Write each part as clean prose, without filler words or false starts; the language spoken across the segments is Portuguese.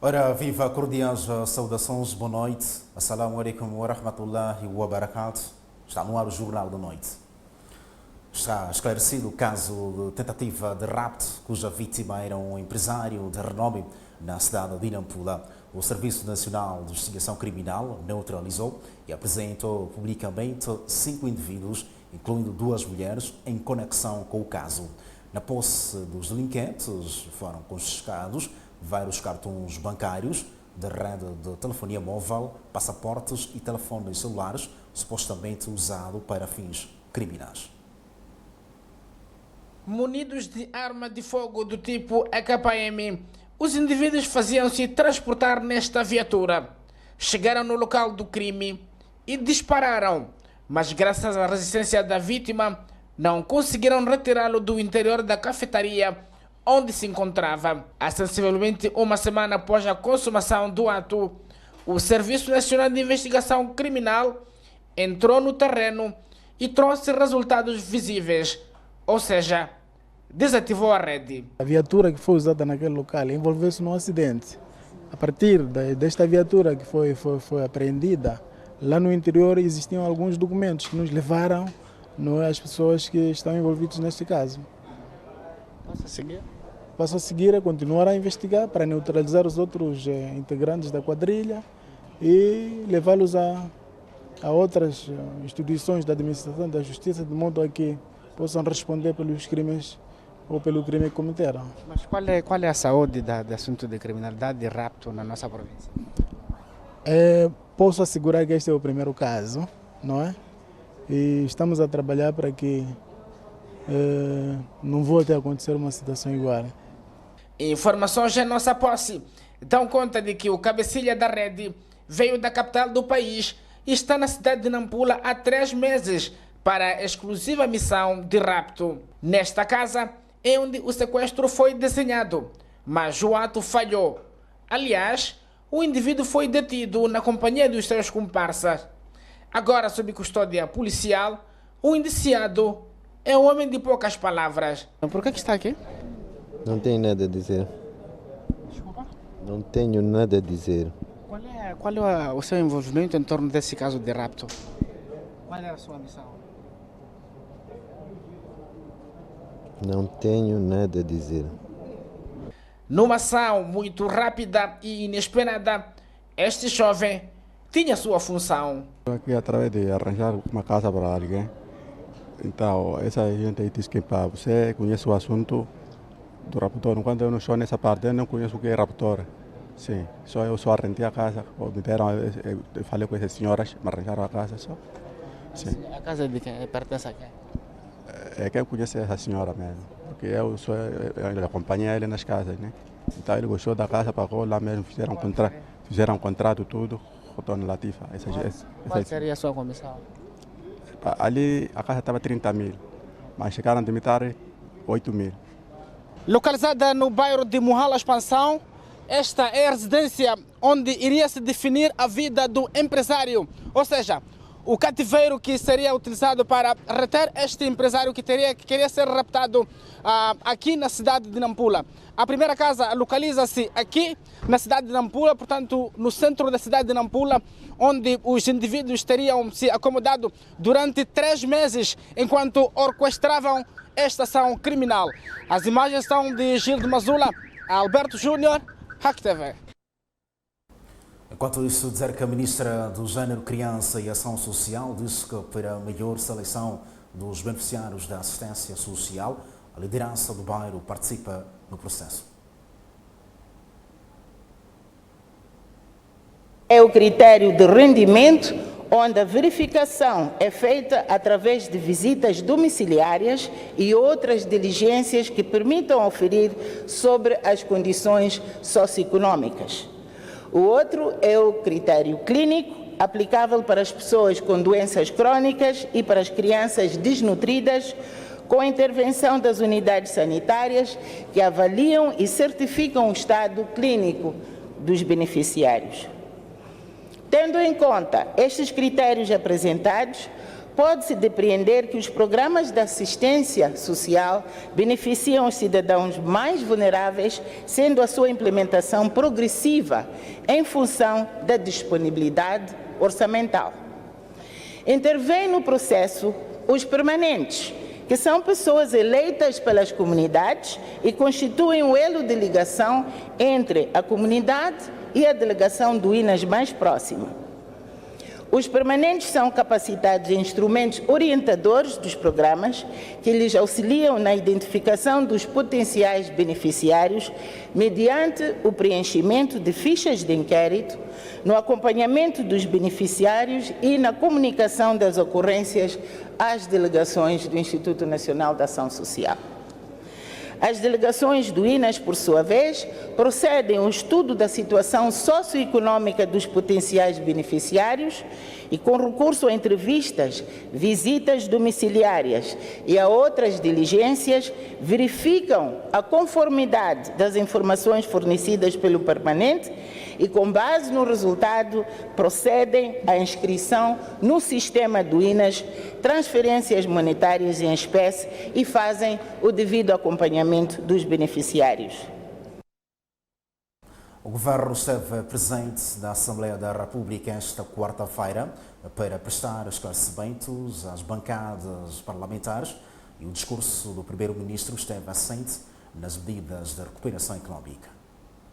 Ora, viva, cordiais saudações, boa noite. Assalamu alaikum wa rahmatullahi wa barakatuh. Está no ar o Jornal da Noite. Está esclarecido o caso de tentativa de rapto, cuja vítima era um empresário de renome na cidade de Nampula. O Serviço Nacional de Investigação Criminal neutralizou e apresentou publicamente 5 indivíduos, incluindo 2 mulheres, em conexão com o caso. Na posse dos delinquentes foram confiscados vários cartões bancários da rede de telefonia móvel, passaportes e telefones celulares, supostamente usados para fins criminais. Munidos de arma de fogo do tipo AKM, os indivíduos faziam-se transportar nesta viatura. Chegaram no local do crime e dispararam, mas graças à resistência da vítima, não conseguiram retirá-lo do interior da cafetaria onde se encontrava. Há sensivelmente uma semana após a consumação do ato, o Serviço Nacional de Investigação Criminal entrou no terreno e trouxe resultados visíveis, ou seja, desativou a rede. A viatura que foi usada naquele local envolveu-se num acidente. A partir desta viatura que foi apreendida, lá no interior existiam alguns documentos que nos levaram às pessoas que estão envolvidas neste caso. Posso seguir? Passo a seguir a continuar a investigar para neutralizar os outros integrantes da quadrilha e levá-los a outras instituições da administração da justiça, de modo a que possam responder pelos crimes ou pelo crime que cometeram. Mas qual é a saúde do assunto de criminalidade e rapto na nossa província? Posso assegurar que este é o primeiro caso, não é? E estamos a trabalhar para que não volte a acontecer uma situação igual. Informações em nossa posse dão conta de que o cabecilha da rede veio da capital do país e está na cidade de Nampula há 3 meses para a exclusiva missão de rapto. Nesta casa é onde o sequestro foi desenhado, mas o ato falhou. Aliás, o indivíduo foi detido na companhia dos seus comparsas. Agora, sob custódia policial, o indiciado é um homem de poucas palavras. Por que está aqui? Não tenho nada a dizer. Desculpa? Não tenho nada a dizer. Qual é o seu envolvimento em torno desse caso de rapto? Qual é a sua missão? Não tenho nada a dizer. Numa ação muito rápida e inesperada, este jovem tinha sua função. Estou aqui através de arranjar uma casa para alguém. Então, essa gente diz que para você conhece o assunto do raptor. Quando eu não estou nessa parte, eu não conheço o que é raptor. Sim, eu só arrendei a casa. Me deram, eu falei com essas senhoras, me arranjaram a casa só. Sim. A casa de quem pertence a quem? É quem conhece essa senhora mesmo. Porque eu acompanhei ele nas casas, né? Então ele gostou da casa, pagou lá mesmo, fizeram um contrato, tudo. Retorno Latifa. Qual seria a sua comissão? Ali a casa estava 30 mil, mas chegaram a limitar 8 mil. Localizada no bairro de Muhala Expansão, esta é a residência onde iria se definir a vida do empresário, ou seja, o cativeiro que seria utilizado para reter este empresário que queria ser raptado aqui na cidade de Nampula. A primeira casa localiza-se aqui na cidade de Nampula, portanto no centro da cidade de Nampula, onde os indivíduos teriam se acomodado durante 3 meses enquanto orquestravam esta ação criminal. As imagens são de Gildo Mazula, Alberto Júnior, Hack TV. Enquanto isso, dizer que a Ministra do Gênero, Criança e Ação Social disse que para a melhor seleção dos beneficiários da assistência social, a liderança do bairro participa no processo. É o critério de rendimento, onde a verificação é feita através de visitas domiciliárias e outras diligências que permitam oferir sobre as condições socioeconômicas. O outro é o critério clínico, aplicável para as pessoas com doenças crônicas e para as crianças desnutridas, com a intervenção das unidades sanitárias que avaliam e certificam o estado clínico dos beneficiários. Tendo em conta estes critérios apresentados, pode-se depreender que os programas de assistência social beneficiam os cidadãos mais vulneráveis, sendo a sua implementação progressiva em função da disponibilidade orçamental. Intervém no processo os permanentes, que são pessoas eleitas pelas comunidades e constituem o elo de ligação entre a comunidade e a delegação do INAS mais próxima. Os permanentes são capacitados em instrumentos orientadores dos programas que lhes auxiliam na identificação dos potenciais beneficiários mediante o preenchimento de fichas de inquérito, no acompanhamento dos beneficiários e na comunicação das ocorrências às delegações do Instituto Nacional de Ação Social. As delegações do INAS, por sua vez, procedem ao estudo da situação socioeconômica dos potenciais beneficiários e, com recurso a entrevistas, visitas domiciliárias e a outras diligências, verificam a conformidade das informações fornecidas pelo permanente e, com base no resultado, procedem à inscrição no sistema do INAS, transferências monetárias em espécie e fazem o devido acompanhamento dos beneficiários. O Governo esteve presente na Assembleia da República esta quarta-feira para prestar esclarecimentos às bancadas parlamentares e o discurso do Primeiro-Ministro esteve assente nas medidas de recuperação económica.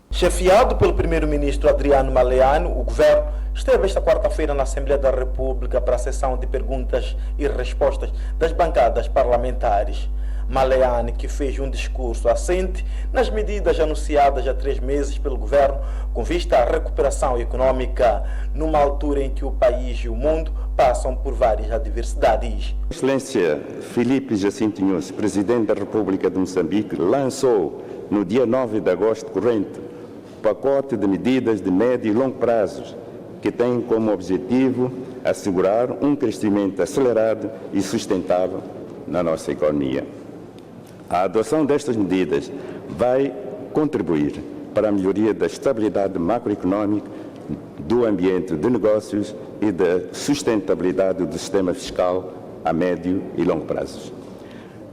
Chefiado pelo Primeiro-Ministro Adriano Maleano, o Governo esteve esta quarta-feira na Assembleia da República para a sessão de perguntas e respostas das bancadas parlamentares. Maleano, que fez um discurso assente nas medidas anunciadas há 3 meses pelo Governo com vista à recuperação econômica, numa altura em que o país e o mundo passam por várias adversidades. Excelência Filipe Jacinto Nunes, Presidente da República de Moçambique, lançou no dia 9 de agosto corrente pacote de medidas de médio e longo prazos que tem como objetivo assegurar um crescimento acelerado e sustentável na nossa economia. A adoção destas medidas vai contribuir para a melhoria da estabilidade macroeconómica, do ambiente de negócios e da sustentabilidade do sistema fiscal a médio e longo prazos.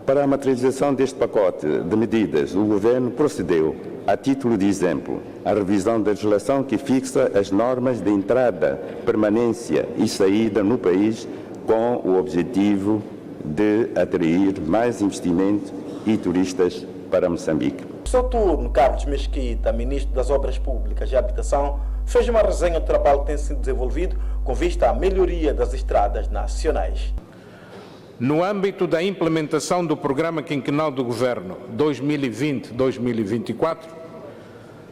Para a materialização deste pacote de medidas, o Governo procedeu, a título de exemplo, à revisão da legislação que fixa as normas de entrada, permanência e saída no país com o objetivo de atrair mais investimentos e turistas para Moçambique. No seu turno, Carlos Mesquita, Ministro das Obras Públicas e Habitação, fez uma resenha do trabalho que tem sido desenvolvido com vista à melhoria das estradas nacionais. No âmbito da implementação do Programa Quinquenal do Governo 2020-2024,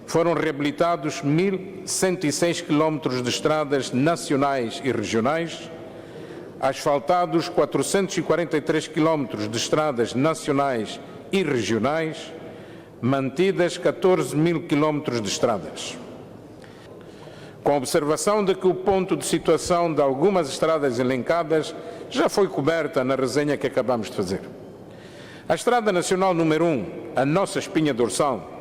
foram reabilitados 1.106 quilómetros de estradas nacionais e regionais, asfaltados 443 quilómetros de estradas nacionais e regionais, mantidas 14 mil quilómetros de estradas. Com a observação de que o ponto de situação de algumas estradas elencadas já foi coberta na resenha que acabamos de fazer. A Estrada Nacional número 1, a nossa espinha dorsal,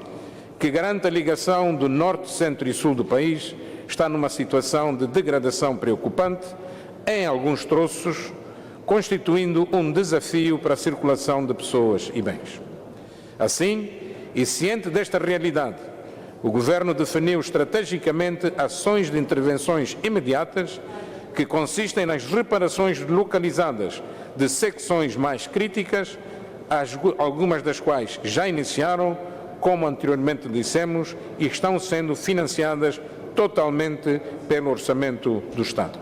que garante a ligação do norte, centro e sul do país, está numa situação de degradação preocupante em alguns troços, constituindo um desafio para a circulação de pessoas e bens. Assim, e ciente desta realidade, o Governo definiu estrategicamente ações de intervenções imediatas que consistem nas reparações localizadas de secções mais críticas, algumas das quais já iniciaram, como anteriormente dissemos, e estão sendo financiadas totalmente pelo Orçamento do Estado.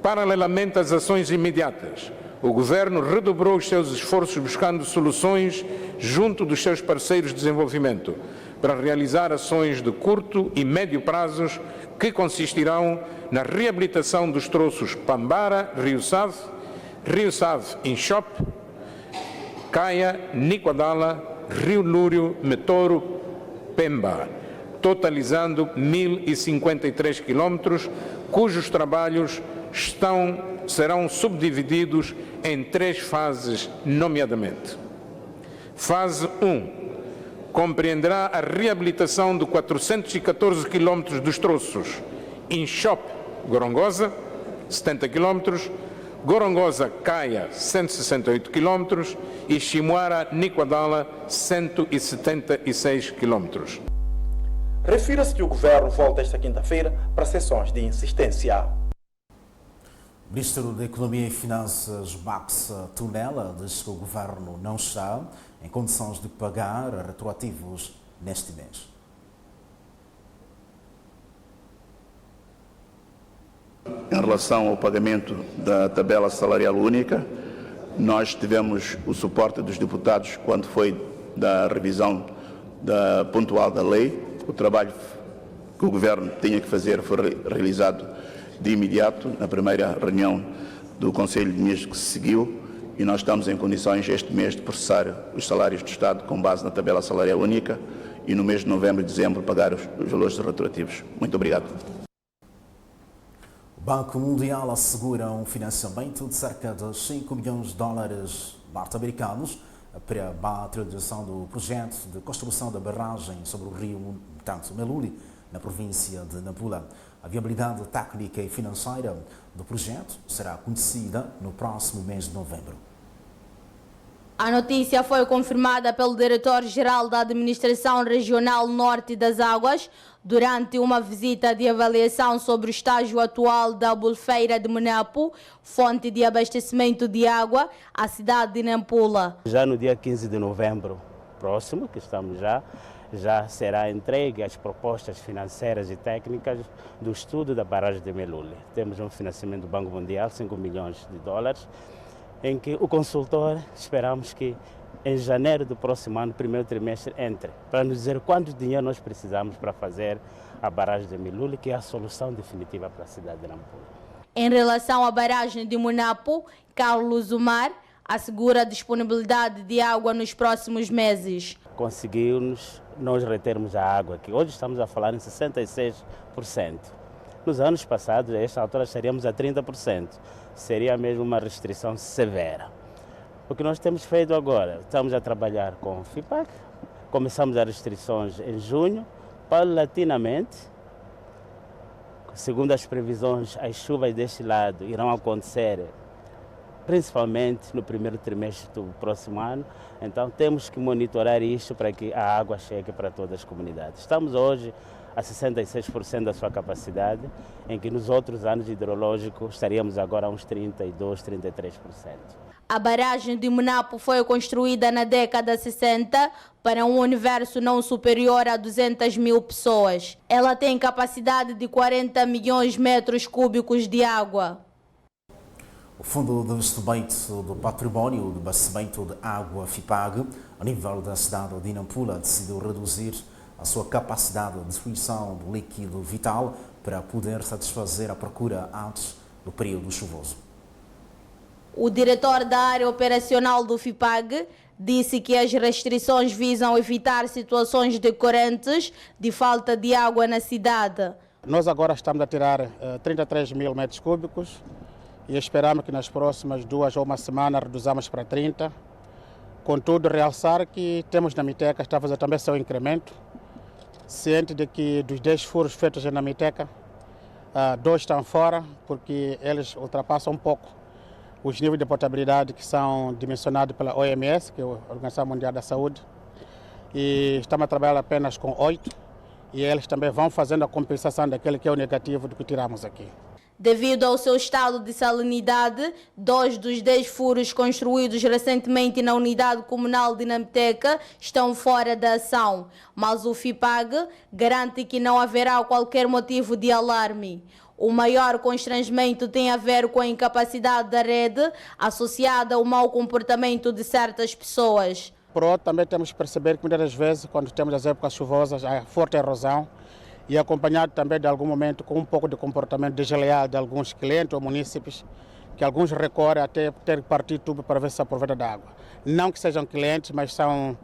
Paralelamente às ações imediatas, o Governo redobrou os seus esforços buscando soluções junto dos seus parceiros de desenvolvimento para realizar ações de curto e médio prazos que consistirão na reabilitação dos troços Pambara, Rio Save, Inchop, Caia, Nicoadala, Rio Lúrio, Metoro, Pemba, totalizando 1.053 quilómetros, cujos trabalhos serão subdivididos em 3 fases, nomeadamente. Fase 1 compreenderá a reabilitação de 414 quilómetros dos troços Inchop, Gorongosa, 70 quilómetros, Gorongosa-Caia, 168 km e Chimoara-Niquadala, 176 km. Refira-se que o Governo volta esta quinta-feira para sessões de insistência. O Ministro da Economia e Finanças, Max Tunela, diz que o Governo não está em condições de pagar retroativos neste mês. Em relação ao pagamento da tabela salarial única, nós tivemos o suporte dos deputados quando foi da revisão pontual da lei. O trabalho que o Governo tinha que fazer foi realizado de imediato, na primeira reunião do Conselho de Ministros que se seguiu, e nós estamos em condições este mês de processar os salários do Estado com base na tabela salarial única e no mês de novembro e dezembro pagar os valores retroativos. Muito obrigado. O Banco Mundial assegura um financiamento de cerca de 5 milhões de dólares norte-americanos para a materialização do projeto de construção da barragem sobre o rio Meluli, na província de Nampula. A viabilidade técnica e financeira do projeto será conhecida no próximo mês de novembro. A notícia foi confirmada pelo diretor-geral da Administração Regional Norte das Águas durante uma visita de avaliação sobre o estágio atual da Bulfeira de Menapo, fonte de abastecimento de água à cidade de Nampula. Já no dia 15 de novembro próximo, que estamos já será entregue as propostas financeiras e técnicas do estudo da barragem de Meluli. Temos um financiamento do Banco Mundial, 5 milhões de dólares, em que o consultor esperamos que em janeiro do próximo ano, primeiro trimestre, entre, para nos dizer quanto dinheiro nós precisamos para fazer a barragem de Meluli, que é a solução definitiva para a cidade de Nampula. Em relação à barragem de Menapo, Carlos Umar assegura a disponibilidade de água nos próximos meses. Conseguimos nós retermos a água aqui. Hoje estamos a falar em 66%. Nos anos passados, a esta altura, estaríamos a 30%. Seria mesmo uma restrição severa. O que nós temos feito agora, estamos a trabalhar com o FIPAG, começamos as restrições em junho, paulatinamente, segundo as previsões, as chuvas deste lado irão acontecer principalmente no primeiro trimestre do próximo ano, então temos que monitorar isto para que a água chegue para todas as comunidades. Estamos hoje a 66% da sua capacidade, em que nos outros anos hidrológicos estaríamos agora a uns 32%, 33%. A barragem de Menapo foi construída na década de 60 para um universo não superior a 200 mil pessoas. Ela tem capacidade de 40 milhões de metros cúbicos de água. O Fundo de Investimento do Património de Abastecimento de Água, FIPAG, a nível da cidade de Nampula, decidiu reduzir a sua capacidade de distribuição do líquido vital para poder satisfazer a procura antes do período chuvoso. O diretor da área operacional do FIPAG disse que as restrições visam evitar situações decorrentes de falta de água na cidade. Nós agora estamos a tirar 33 mil metros cúbicos e esperamos que nas próximas 2 ou uma semana reduzamos para 30. Contudo, realçar que temos na Miteca, está a fazer também seu incremento, ciente de que dos 10 furos feitos na Miteca, 2 estão fora, porque eles ultrapassam um pouco os níveis de potabilidade que são dimensionados pela OMS, que é a Organização Mundial da Saúde, e estamos a trabalhar apenas com 8, e eles também vão fazendo a compensação daquele que é o negativo do que tiramos aqui. Devido ao seu estado de salinidade, 2 dos 10 furos construídos recentemente na unidade comunal de Namteca estão fora da ação, mas o FIPAG garante que não haverá qualquer motivo de alarme. O maior constrangimento tem a ver com a incapacidade da rede associada ao mau comportamento de certas pessoas. Por outro, também temos que perceber que muitas das vezes, quando temos as épocas chuvosas, há forte erosão e acompanhado também de algum momento com um pouco de comportamento desleal de alguns clientes ou munícipes, que alguns recorrem até ter que partir tubo para ver se se aproveita da água. Não que sejam clientes, mas são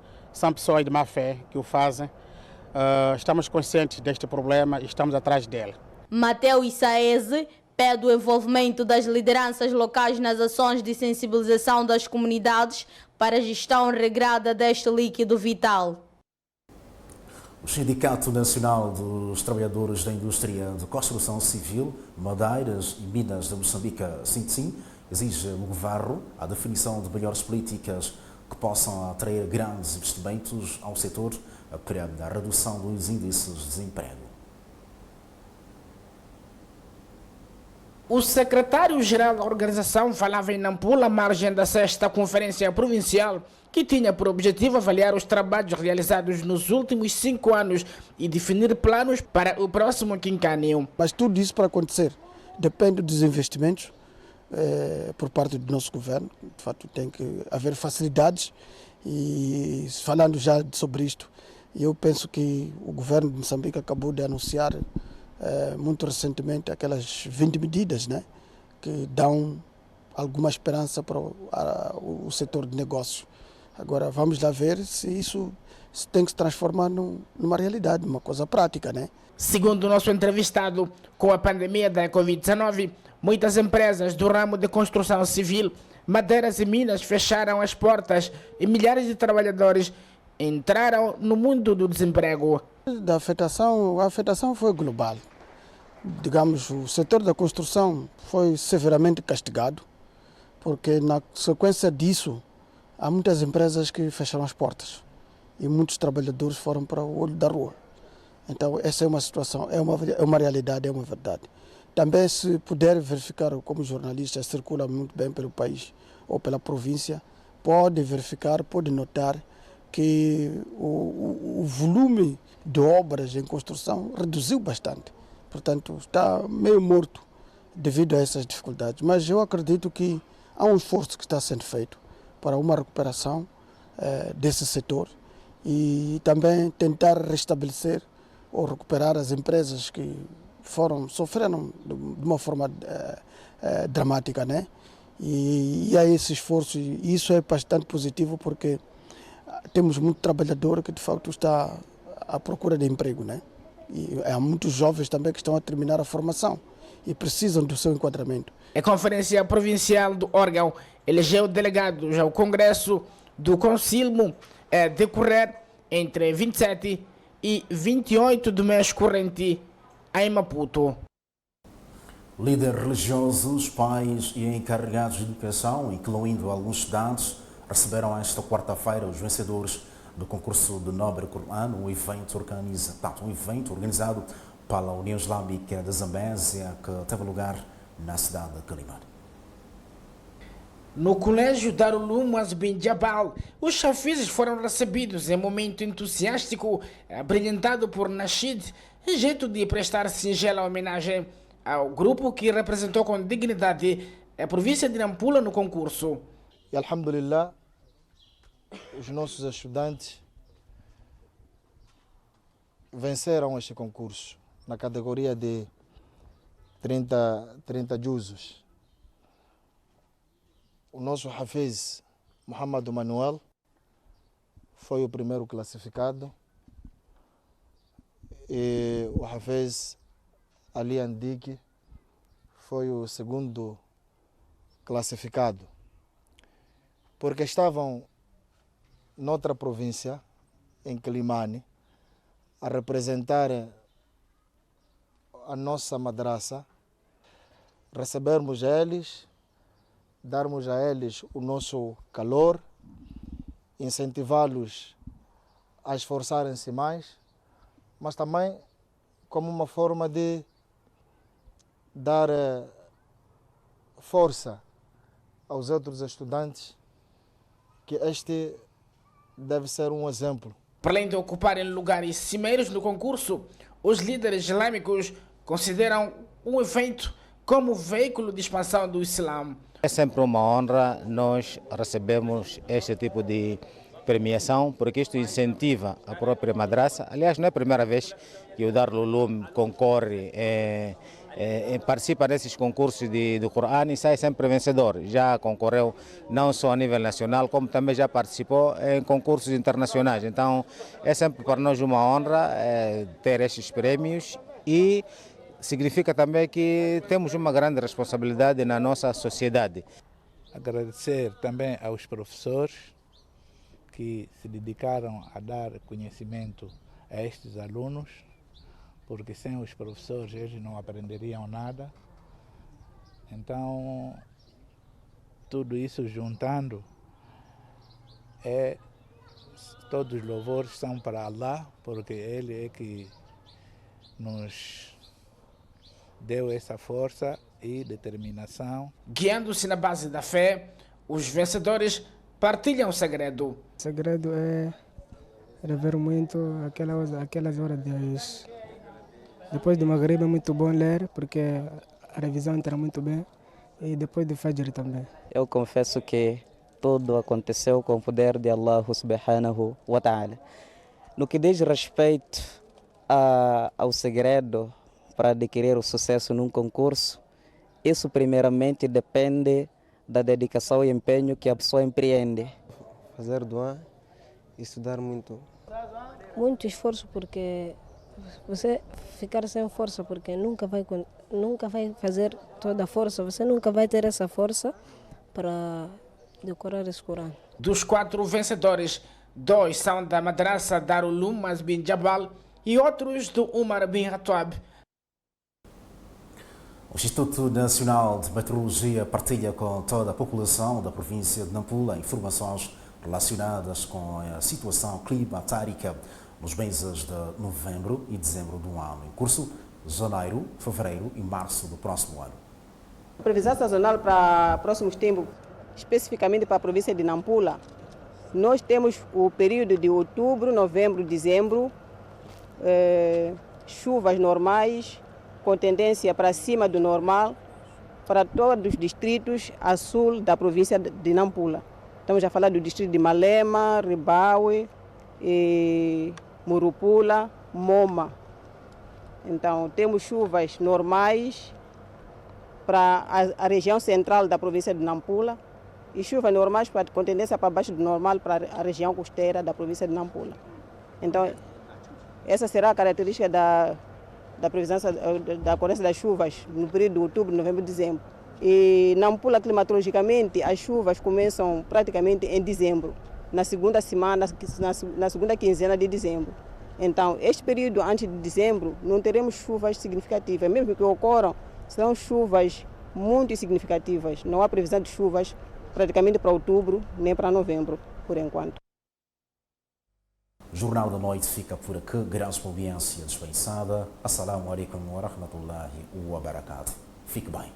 pessoas de má fé que o fazem. Estamos conscientes deste problema e estamos atrás dele. Mateus Saeze pede o envolvimento das lideranças locais nas ações de sensibilização das comunidades para a gestão regrada deste líquido vital. O Sindicato Nacional dos Trabalhadores da Indústria de Construção Civil, Madeiras e Minas de Moçambique, SINTSIM, Exige no governo a definição de melhores políticas que possam atrair grandes investimentos ao setor para a redução dos índices de desemprego. O secretário-geral da organização falava em Nampula à margem da 6ª Conferência Provincial, que tinha por objetivo avaliar os trabalhos realizados nos últimos 5 anos e definir planos para o próximo quinquênio. Mas tudo isso para acontecer depende dos investimentos por parte do nosso governo. De fato, tem que haver facilidades e falando já sobre isto, eu penso que o governo de Moçambique acabou de anunciar muito recentemente aquelas 20 medidas, né, que dão alguma esperança para o setor de negócios. Agora vamos lá ver se isso tem que se transformar numa realidade, numa coisa prática, né? Segundo o nosso entrevistado, com a pandemia da Covid-19, muitas empresas do ramo de construção civil, madeiras e minas fecharam as portas e milhares de trabalhadores entraram no mundo do desemprego. A afetação foi global. Digamos, o setor da construção foi severamente castigado, porque na sequência disso há muitas empresas que fecharam as portas e muitos trabalhadores foram para o olho da rua. Então essa é uma situação, é uma realidade, é uma verdade. Também, se puder verificar, como jornalista circula muito bem pelo país ou pela província, pode verificar, pode notar que o volume de obras em construção reduziu bastante. Portanto, está meio morto devido a essas dificuldades. Mas eu acredito que há um esforço que está sendo feito para uma recuperação desse setor e também tentar restabelecer ou recuperar as empresas que sofreram de uma forma dramática, né? E há esse esforço e isso é bastante positivo porque temos muito trabalhador que de facto está à procura de emprego, né? E há muitos jovens também que estão a terminar a formação e precisam do seu enquadramento. A Conferência Provincial do órgão elegeu delegados ao Congresso do Concilmo a decorrer entre 27 e 28 do mês corrente em Maputo. Líderes religiosos, pais e encarregados de educação, incluindo alguns estudantes, receberam esta quarta-feira os vencedores do concurso de Nobre Coran, um evento organizado pela União Islâmica da Zambésia, que teve lugar na cidade de Quelimane. No Colégio Darulum Azbin Jabal, os chafizes foram recebidos em momento entusiástico, brilhantado por Nasheed, em jeito de prestar singela homenagem ao grupo que representou com dignidade a província de Nampula no concurso. E, alhamdulillah, os nossos estudantes venceram este concurso na categoria de 30 juzos. O nosso Hafiz Muhammad Manuel foi o primeiro classificado e o Hafiz Ali Andique foi o segundo classificado, porque estavam noutra província, em Quelimane, a representar a nossa madraça, recebermos eles, darmos a eles o nosso calor, incentivá-los a esforçarem-se mais, mas também como uma forma de dar força aos outros estudantes que este deve ser um exemplo. Para além de ocuparem lugares cimeiros no concurso, os líderes islâmicos consideram um evento como veículo de expansão do Islã. É sempre uma honra nós recebemos este tipo de premiação, porque isto incentiva a própria madraça. Aliás, não é a primeira vez que o Darul Uloom concorre, participa nesses concursos do Coran e sai sempre vencedor. Já concorreu não só a nível nacional, como também já participou em concursos internacionais. Então, é sempre para nós uma honra ter estes prêmios e significa também que temos uma grande responsabilidade na nossa sociedade. Agradecer também aos professores que se dedicaram a dar conhecimento a estes alunos, porque sem os professores eles não aprenderiam nada. Então, tudo isso juntando, todos os louvores são para Allah, porque Ele é que nos deu essa força e determinação. Guiando-se na base da fé, os vencedores partilham o segredo. O segredo é rever muito aquelas horas depois de Maghrib é muito bom ler, porque a revisão entra muito bem, e depois de Fajr também. Eu confesso que tudo aconteceu com o poder de Allah subhanahu wa ta'ala. No que diz respeito ao segredo para adquirir o sucesso num concurso, isso primeiramente depende da dedicação e empenho que a pessoa empreende. Fazer doar e estudar muito. Muito esforço, porque você ficar sem força, porque nunca vai fazer toda a força, você nunca vai ter essa força para decorar esse Corão. Dos 4 vencedores, 2 são da Madrasa Darul Uloom bin Jabal e outros do Umar bin Khattab. O Instituto Nacional de Meteorologia partilha com toda a população da província de Nampula informações relacionadas com a situação climatérica nos meses de novembro e dezembro do ano em curso, janeiro, fevereiro e março do próximo ano. A previsão sazonal para próximos tempos, especificamente para a província de Nampula, nós temos o período de outubro, novembro, dezembro, chuvas normais, com tendência para cima do normal, para todos os distritos a sul da província de Nampula. Estamos a falar do distrito de Malema, Ribaue, Murupula, Moma. Então, temos chuvas normais para a região central da província de Nampula e chuvas normais com tendência para baixo do normal para a região costeira da província de Nampula. Então, essa será a característica da previsão da ocorrência das chuvas no período de outubro, novembro e dezembro. E Nampula, climatologicamente, as chuvas começam praticamente em dezembro, na segunda semana, na segunda quinzena de dezembro. Então, este período antes de dezembro, não teremos chuvas significativas. Mesmo que ocorram, serão chuvas muito significativas. Não há previsão de chuvas praticamente para outubro, nem para novembro, por enquanto. O Jornal da Noite fica por aqui. Grande audiência dispensada. Assalamu alaikum wa rahmatullahi wa barakatuh. Fique bem.